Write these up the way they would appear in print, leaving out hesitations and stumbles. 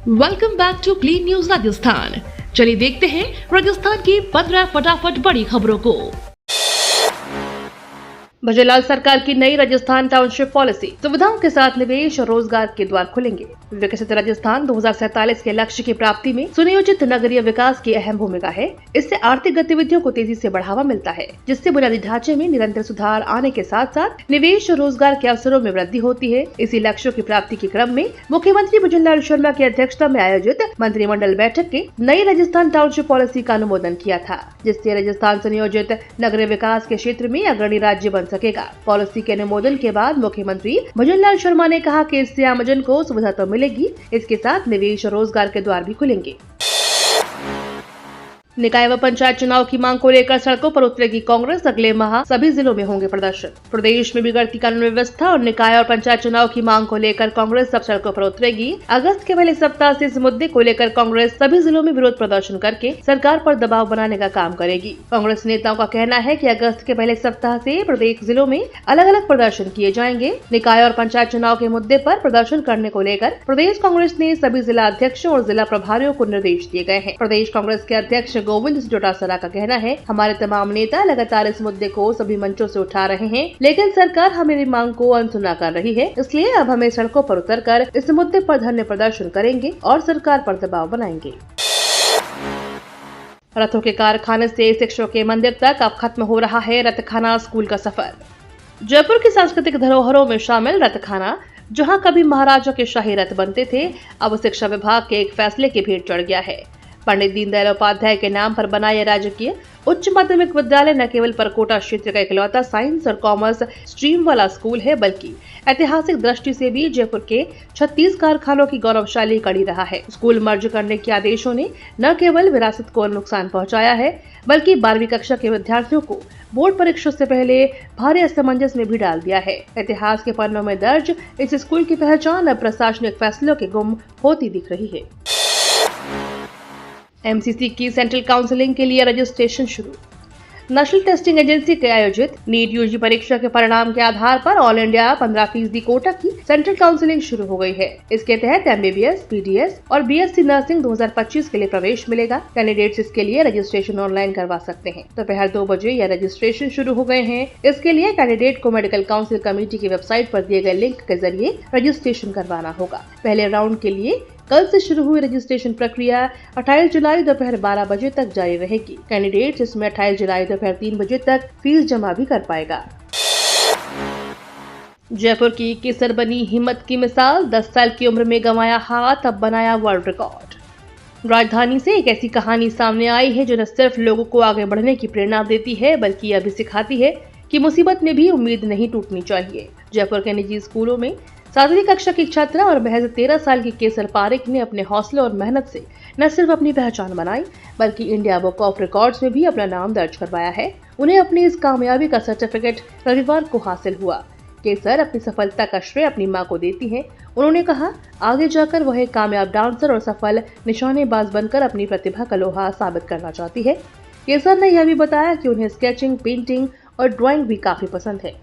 Welcome back to clean news Rajasthan. चलिए देखते हैं राजस्थान की 15 फटाफट बड़ी खबरों को। भजनलाल सरकार की नई राजस्थान टाउनशिप पॉलिसी, सुविधाओं के साथ निवेश और रोजगार के द्वार खुलेंगे। विकसित राजस्थान 2047 के लक्ष्य की प्राप्ति में सुनियोजित नगरीय विकास की अहम भूमिका है। इससे आर्थिक गतिविधियों को तेजी से बढ़ावा मिलता है, जिससे बुनियादी ढांचे में निरंतर सुधार आने के साथ साथ निवेश और रोजगार के अवसरों में वृद्धि होती है। इसी लक्ष्यों की प्राप्ति के क्रम में मुख्यमंत्री भजनलाल शर्मा की अध्यक्षता में आयोजित मंत्रिमंडल बैठक के नई राजस्थान टाउनशिप पॉलिसी का अनुमोदन किया था, जिससे राजस्थान सुनियोजित नगरीय विकास के क्षेत्र में अग्रणी राज्य बन सकेगा। पॉलिसी के अनुमोदन के बाद मुख्यमंत्री भजनलाल शर्मा ने कहा कि इससे आमजन को सुविधा तो मिलेगी, इसके साथ निवेश और रोजगार के द्वार भी खुलेंगे। निकाय व पंचायत चुनाव की मांग को लेकर सड़कों पर उतरेगी कांग्रेस। अगले माह सभी जिलों में होंगे प्रदर्शन। प्रदेश में बिगड़ती कानून व्यवस्था और निकाय और पंचायत चुनाव की मांग को लेकर कांग्रेस अब सड़कों पर उतरेगी। अगस्त के पहले सप्ताह से इस मुद्दे को लेकर कांग्रेस सभी जिलों में विरोध प्रदर्शन करके सरकार पर दबाव बनाने का काम करेगी। कांग्रेस नेताओं का कहना है कि अगस्त के पहले सप्ताह से प्रत्येक जिलों में अलग अलग प्रदर्शन किए जाएंगे। निकाय और पंचायत चुनाव के मुद्दे पर प्रदर्शन करने को लेकर प्रदेश कांग्रेस ने सभी जिला अध्यक्षों और जिला प्रभारियों को निर्देश दिए गए हैं। प्रदेश कांग्रेस के अध्यक्ष गोविंद डोटासरा का कहना है, हमारे तमाम नेता लगातार इस मुद्दे को सभी मंचों से उठा रहे हैं, लेकिन सरकार हमारी मांग को अनसुना कर रही है। इसलिए अब हमें सड़कों पर उतरकर इस मुद्दे पर धरने प्रदर्शन करेंगे और सरकार पर दबाव बनाएंगे। रथों के कारखाने से शिक्षकों के मंदिर तक अब खत्म हो रहा है रथखाना स्कूल का सफर। जयपुर की सांस्कृतिक धरोहरों में शामिल रथखाना, जहां कभी महाराजा के शाही रथ बनते थे, अब शिक्षा विभाग के एक फैसले की भेंट चढ़ गया है। पंडित दीनदयाल उपाध्याय के नाम पर बना यह राजकीय उच्च माध्यमिक विद्यालय न केवल परकोटा क्षेत्र का इकलौता साइंस और कॉमर्स स्ट्रीम वाला स्कूल है, बल्कि ऐतिहासिक दृष्टि से भी जयपुर के 36 कारखानों की गौरवशाली कड़ी रहा है। स्कूल मर्ज करने के आदेशों ने न केवल विरासत को नुकसान पहुंचाया है, बल्कि 12वीं कक्षा के विद्यार्थियों को बोर्ड परीक्षा से पहले भारी असमंजस में भी डाल दिया है। इतिहास के पन्नों में दर्ज इस स्कूल की पहचान अब प्रशासनिक फैसलों के गुम होती दिख रही है। एमसीसी की सेंट्रल काउंसलिंग के लिए रजिस्ट्रेशन शुरू। नेशनल टेस्टिंग एजेंसी के आयोजित नीट यूजी परीक्षा के परिणाम के आधार पर ऑल इंडिया 15% कोटा की सेंट्रल काउंसलिंग शुरू हो गई है। इसके तहत एमबीबीएस, पीडीएस और बीएससी नर्सिंग 2025 के लिए प्रवेश मिलेगा। कैंडिडेट्स इसके लिए रजिस्ट्रेशन ऑनलाइन करवा सकते हैं। दोपहर 2 बजे यह रजिस्ट्रेशन शुरू हो गए हैं। इसके लिए कैंडिडेट को मेडिकल काउंसिल कमेटी की वेबसाइट पर दिए गए लिंक के जरिए रजिस्ट्रेशन करवाना होगा। पहले राउंड के लिए कल से शुरू हुई रजिस्ट्रेशन प्रक्रिया 28 जुलाई दोपहर 12 बजे तक जारी रहेगी। कैंडिडेट्स इसमें 28 जुलाई दोपहर 3 बजे तक फीस जमा भी कर पाएगा। जयपुर की केसर बनी हिम्मत की मिसाल, 10 साल की उम्र में गंवाया हाथ, अब बनाया वर्ल्ड रिकॉर्ड। राजधानी से एक ऐसी कहानी सामने आई है जो न सिर्फ लोगों को आगे बढ़ने की प्रेरणा देती है, बल्कि यह भी सिखाती है कि मुसीबत में भी उम्मीद नहीं टूटनी चाहिए। जयपुर के निजी स्कूलों में 7वीं कक्षा की छात्रा और महज 13 साल की केसर पारेख ने अपने हौसले और मेहनत से न सिर्फ अपनी पहचान बनाई, बल्कि इंडिया बुक ऑफ रिकॉर्ड्स में भी अपना नाम दर्ज करवाया है। उन्हें अपनी इस कामयाबी का सर्टिफिकेट रविवार को हासिल हुआ। केसर अपनी सफलता का श्रेय अपनी मां को देती है। उन्होंने कहा, आगे जाकर वह एक कामयाब डांसर और सफल निशानेबाज बनकर अपनी प्रतिभा का लोहा साबित करना चाहती है। केसर ने यह भी बताया कि उन्हें स्केचिंग, पेंटिंग और ड्राइंग भी काफी पसंद है।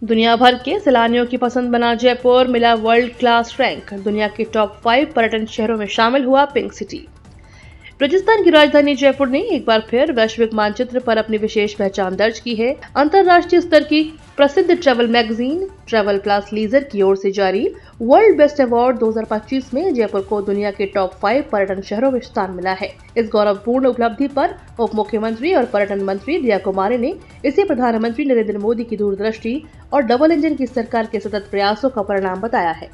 दुनिया भर के सैलानियों की पसंद बना जयपुर, मिला वर्ल्ड क्लास रैंक। दुनिया के टॉप 5 पर्यटन शहरों में शामिल हुआ पिंक सिटी। राजस्थान की राजधानी जयपुर ने एक बार फिर वैश्विक मानचित्र पर अपनी विशेष पहचान दर्ज की है। अंतर्राष्ट्रीय स्तर की प्रसिद्ध travel magazine travel plus leisure की ओर से जारी वर्ल्ड बेस्ट अवार्ड 2025 में जयपुर को दुनिया के टॉप 5 पर्यटन शहरों में स्थान मिला है। इस गौरवपूर्ण उपलब्धि पर उप मुख्यमंत्री और पर्यटन मंत्री दिया कुमारी ने इसे प्रधानमंत्री नरेंद्र मोदी की दूरदृष्टि और डबल इंजन की सरकार के सतत प्रयासों का परिणाम बताया है।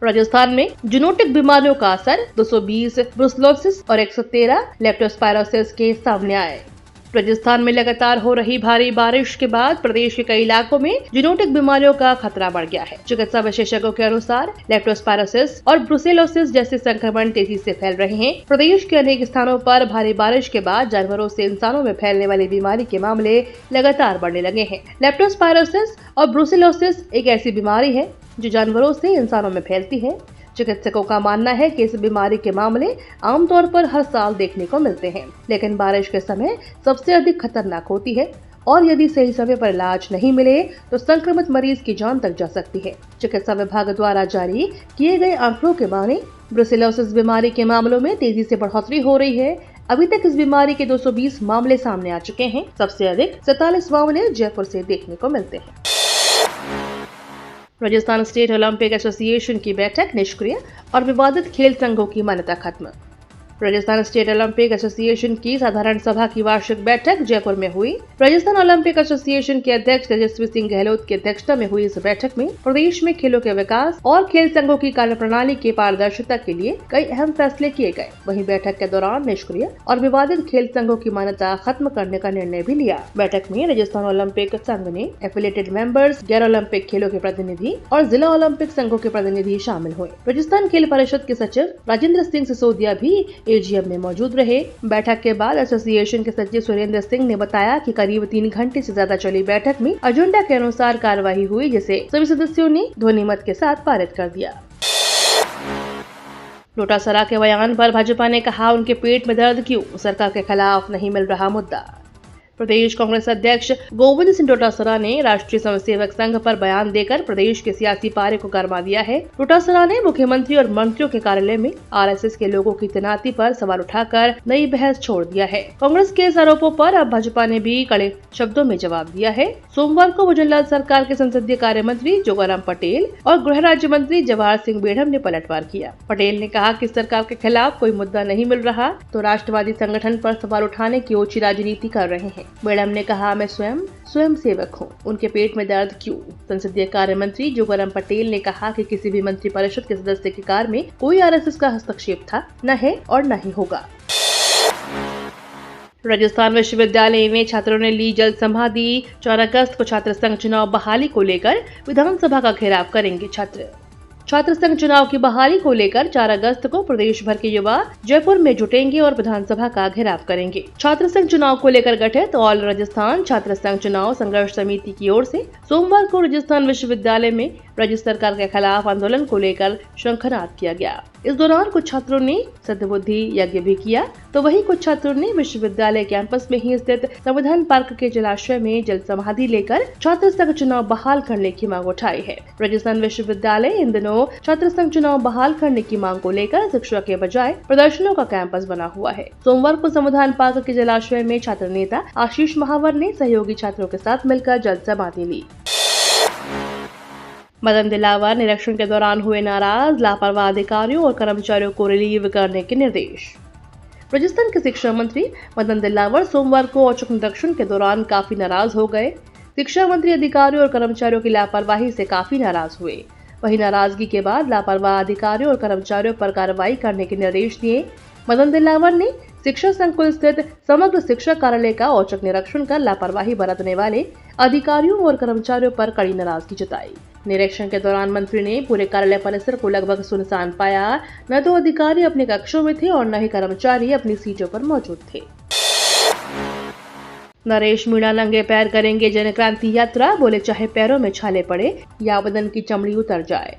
राजस्थान में जूनोटिक बीमारियों का असर, 220 ब्रुसेलोसिस और 113 लेप्टोस्पायरोसिस के सामने आए। राजस्थान में लगातार हो रही भारी बारिश के बाद प्रदेश के कई इलाकों में जूनोटिक बीमारियों का खतरा बढ़ गया है। चिकित्सा विशेषज्ञों के अनुसार लेप्टोस्पायरोसिस और ब्रुसेलोसिस जैसे संक्रमण तेजी से फैल रहे हैं। प्रदेश के अनेक स्थानों पर भारी बारिश के बाद जानवरों से इंसानों में फैलने वाली बीमारी के मामले लगातार बढ़ने लगे हैं। लेप्टोस्पायरोसिस और ब्रुसेलोसिस एक ऐसी बीमारी है जो जानवरों से इंसानों में फैलती है। चिकित्सकों का मानना है कि इस बीमारी के मामले आमतौर पर हर साल देखने को मिलते हैं, लेकिन बारिश के समय सबसे अधिक खतरनाक होती है। और यदि सही समय पर इलाज नहीं मिले तो संक्रमित मरीज की जान तक जा सकती है। चिकित्सा विभाग द्वारा जारी किए गए आंकड़ों के माने ब्रुसेलोसिस बीमारी के मामलों में तेजी से बढ़ोतरी हो रही है। अभी तक इस बीमारी के 220 मामले सामने आ चुके हैं। सबसे अधिक 47 मामले जयपुर से देखने को मिलते हैं। राजस्थान स्टेट ओलंपिक एसोसिएशन की बैठक निष्क्रिय और विवादित खेल संघों की मान्यता खत्म। राजस्थान स्टेट ओलंपिक एसोसिएशन की साधारण सभा की वार्षिक बैठक जयपुर में हुई। राजस्थान ओलंपिक एसोसिएशन के अध्यक्ष तेजस्वी सिंह गहलोत की अध्यक्षता में हुई इस बैठक में प्रदेश में खेलों के विकास और खेल संघों की कार्यप्रणाली की पारदर्शिता के लिए कई अहम फैसले किए गए। वहीं बैठक के दौरान निष्क्रिय और विवादित खेल संघों की मान्यता खत्म करने का निर्णय भी लिया। बैठक में राजस्थान ओलंपिक संघ ने एफिलिएटेड मेंबर्स, गैर ओलंपिक खेलों के प्रतिनिधि और जिला ओलंपिक संघों के प्रतिनिधि शामिल हुए। राजस्थान खेल परिषद के सचिव राजेंद्र सिंह सिसोदिया भी एजीएम में मौजूद रहे। बैठक के बाद एसोसिएशन के सचिव सुरेंद्र सिंह ने बताया कि करीब 3 घंटे से ज्यादा चली बैठक में एजेंडा के अनुसार कार्यवाही हुई, जिसे सभी सदस्यों ने ध्वनिमत के साथ पारित कर दिया। डोटासरा के बयान पर भाजपा ने कहा, उनके पेट में दर्द क्यों, सरकार के खिलाफ नहीं मिल रहा मुद्दा। प्रदेश कांग्रेस अध्यक्ष गोविंद सिंह डोटासरा ने राष्ट्रीय स्वयंसेवक संघ पर बयान देकर प्रदेश के सियासी पारे को गरमा दिया है। डोटासरा ने मुख्यमंत्री और मंत्रियों के कार्यालय में आरएसएस के लोगों की तैनाती पर सवाल उठाकर नई बहस छोड़ दिया है। कांग्रेस के इस आरोपों पर अब भाजपा ने भी कड़े शब्दों में जवाब दिया है। सोमवार को भुजनलाल सरकार के संसदीय कार्य मंत्री जोगाराम पटेल और गृह राज्य मंत्री जवाहर सिंह बेढ़म ने पलटवार किया। पटेल ने कहा कि सरकार के खिलाफ कोई मुद्दा नहीं मिल रहा तो राष्ट्रवादी संगठन पर सवाल उठाने की ओछी राजनीति कर रहे हैं। बेढ़म ने कहा, मैं स्वयं सेवक हूँ, उनके पेट में दर्द क्यों। संसदीय कार्य मंत्री जोगाराम पटेल ने कहा कि किसी भी मंत्री परिषद के सदस्य की कार में कोई आरएसएस का हस्तक्षेप था, न है और न ही होगा। राजस्थान विश्वविद्यालय में छात्रों ने ली जल समाधि। 4 अगस्त को छात्र संघ चुनाव बहाली को लेकर विधानसभा का घेराव करेंगे छात्र संघ चुनाव की बहाली को लेकर 4 अगस्त को प्रदेश भर के युवा जयपुर में जुटेंगे और विधानसभा का घेराव करेंगे। छात्र संघ चुनाव को लेकर गठित ऑल राजस्थान छात्र संघ चुनाव संघर्ष समिति की ओर से सोमवार को राजस्थान विश्वविद्यालय में राज्य सरकार के खिलाफ आंदोलन को लेकर शंखनाद किया गया। इस दौरान कुछ छात्रों ने सद्बुद्धि यज्ञ भी किया, तो वहीं कुछ छात्रों ने विश्वविद्यालय कैंपस में ही स्थित संविधान पार्क के जलाशय में जल समाधि लेकर छात्र संघ चुनाव बहाल करने की मांग उठाई है। राजस्थान विश्वविद्यालय इन दिनों छात्र संघ चुनाव बहाल करने की मांग को लेकर शिक्षा के बजाय प्रदर्शनों का कैंपस बना हुआ है। सोमवार को संविधान पार्क के जलाशय में छात्र नेता आशीष महावर ने सहयोगी छात्रों के साथ मिलकर जल समाधि ली। मदन दिलावर निरीक्षण के दौरान हुए नाराज, लापरवाह अधिकारियों और कर्मचारियों को रिलीव करने के निर्देश। राजस्थान के शिक्षा मंत्री मदन दिलावर सोमवार को औचक निरीक्षण के दौरान काफी नाराज हो गए। शिक्षा मंत्री अधिकारियों और कर्मचारियों की लापरवाही से काफी नाराज हुए। वहीं नाराजगी के बाद लापरवाह अधिकारियों और कर्मचारियों पर कार्रवाई करने के निर्देश दिए। मदन दिलावर ने शिक्षा संकुल स्थित समग्र शिक्षा कार्यालय का औचक निरीक्षण कर लापरवाही बरतने वाले अधिकारियों और कर्मचारियों पर कड़ी नाराजगी जताई। निरीक्षण के दौरान मंत्री ने पूरे कार्यालय परिसर को लगभग सुनसान पाया। न तो अधिकारी अपने कक्षों में थे और न ही कर्मचारी अपनी सीटों पर मौजूद थे। नरेश मीणा नंगे पैर करेंगे जनक्रांति यात्रा, बोले चाहे पैरों में छाले पड़े या बदन की चमड़ी उतर जाए।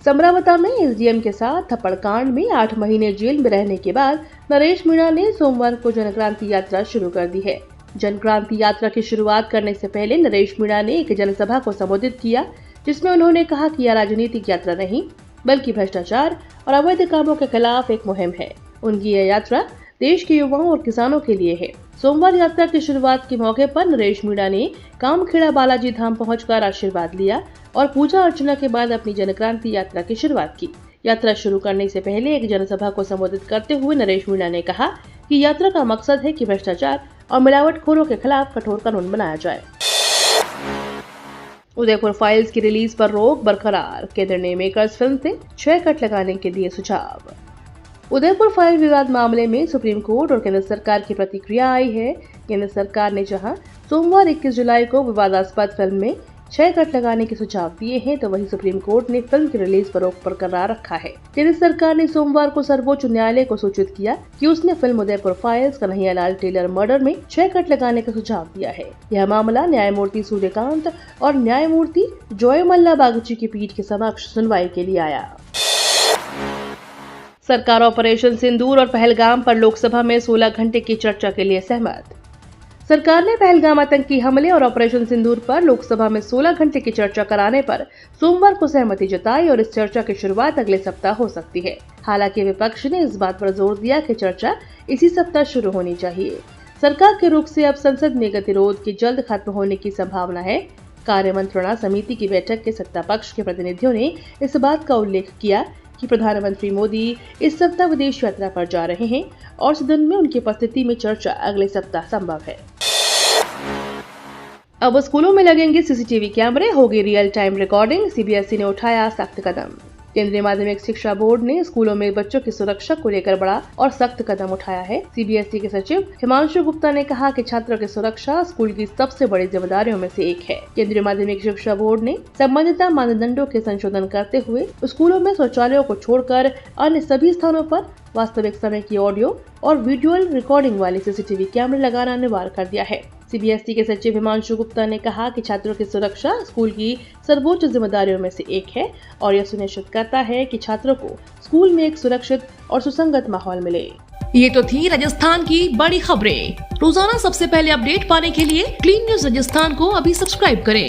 समरावता में एसडीएम के साथ थप्पड़ कांड में 8 महीने जेल में रहने के बाद नरेश मीणा ने सोमवार को जनक्रांति यात्रा शुरू कर दी है। जनक्रांति यात्रा की शुरुआत करने से पहले नरेश मीणा ने एक जनसभा को संबोधित किया, जिसमें उन्होंने कहा कि यह राजनीतिक यात्रा नहीं बल्कि भ्रष्टाचार और अवैध कामों के खिलाफ एक मुहिम है। उनकी यह यात्रा देश के युवाओं और किसानों के लिए है। सोमवार यात्रा की शुरुआत के मौके पर नरेश मीणा ने कामखेड़ा बालाजी धाम पहुंचकर आशीर्वाद लिया और पूजा अर्चना के बाद अपनी जनक्रांति यात्रा की शुरुआत की। यात्रा शुरू करने से पहले एक जनसभा को संबोधित करते हुए नरेश मीणा ने कहा कि यात्रा का मकसद है कि भ्रष्टाचार और मिलावटखोरों के खिलाफ कठोर कानून बनाया जाए। उदयपुर फाइल्स की रिलीज पर रोक बरकरार, केंद्र ने मेकर्स फिल्म से 6 कट लगाने के दिए सुझाव। उदयपुर फाइल विवाद मामले में सुप्रीम कोर्ट और केंद्र सरकार की प्रतिक्रिया आई है। केंद्र सरकार ने जहां सोमवार 21 जुलाई को विवादास्पद फिल्म में 6 कट लगाने के सुझाव दिए हैं, तो वहीं सुप्रीम कोर्ट ने फिल्म की रिलीज पर रोक बरकरार रखा है। केंद्र सरकार ने सोमवार को सर्वोच्च न्यायालय को सूचित किया कि उसने film Udaipur files Kanhaiyalal tailor murder में 6 कट लगाने का सुझाव दिया है। यह मामला न्यायमूर्ति सूर्यकांत और न्यायमूर्ति जॉयमल्ला बागची की पीठ के समक्ष सुनवाई के लिए आया। सरकार ऑपरेशन सिंदूर और पहलगाम पर लोकसभा में 16 घंटे की चर्चा के लिए सहमत। सरकार ने पहलगाम आतंकी हमले और ऑपरेशन सिंदूर पर लोकसभा में 16 घंटे की चर्चा कराने पर सोमवार को सहमति जताई और इस चर्चा की शुरुआत अगले सप्ताह हो सकती है। हालांकि विपक्ष ने इस बात पर जोर दिया कि चर्चा इसी सप्ताह शुरू होनी चाहिए। सरकार के रुख से अब संसद में गतिरोध के जल्द खत्म होने की संभावना है। कार्य मंत्रणा समिति की बैठक के सत्ता पक्ष के प्रतिनिधियों ने इस बात का उल्लेख किया कि प्रधानमंत्री मोदी इस सप्ताह विदेश यात्रा पर जा रहे हैं और सदन में उनकी उपस्थिति में चर्चा अगले सप्ताह संभव है। अब स्कूलों में लगेंगे सीसीटीवी कैमरे, होगी रियल टाइम रिकॉर्डिंग। सीबीएसई ने उठाया सख्त कदम। केंद्रीय माध्यमिक शिक्षा बोर्ड ने स्कूलों में बच्चों की सुरक्षा को लेकर बड़ा और सख्त कदम उठाया है। सीबीएसई के सचिव हिमांशु गुप्ता ने कहा कि छात्रों की सुरक्षा स्कूल की सबसे बड़ी जिम्मेदारियों में से एक है। केंद्रीय माध्यमिक शिक्षा बोर्ड ने संबंधित मानदंडों के संशोधन करते हुए स्कूलों में शौचालयों को छोड़कर अन्य सभी स्थानों पर वास्तविक समय की ऑडियो और विजुअल रिकॉर्डिंग वाले सीसीटीवी कैमरे लगाना अनिवार्य कर दिया है। सीबीएसई के सचिव हिमांशु गुप्ता ने कहा कि छात्रों की सुरक्षा स्कूल की सर्वोच्च जिम्मेदारियों में से एक है और यह सुनिश्चित करता है कि छात्रों को स्कूल में एक सुरक्षित और सुसंगत माहौल मिले। ये तो थी राजस्थान की बड़ी खबरें। रोजाना सबसे पहले अपडेट पाने के लिए क्लीन न्यूज राजस्थान को अभी सब्सक्राइब करें।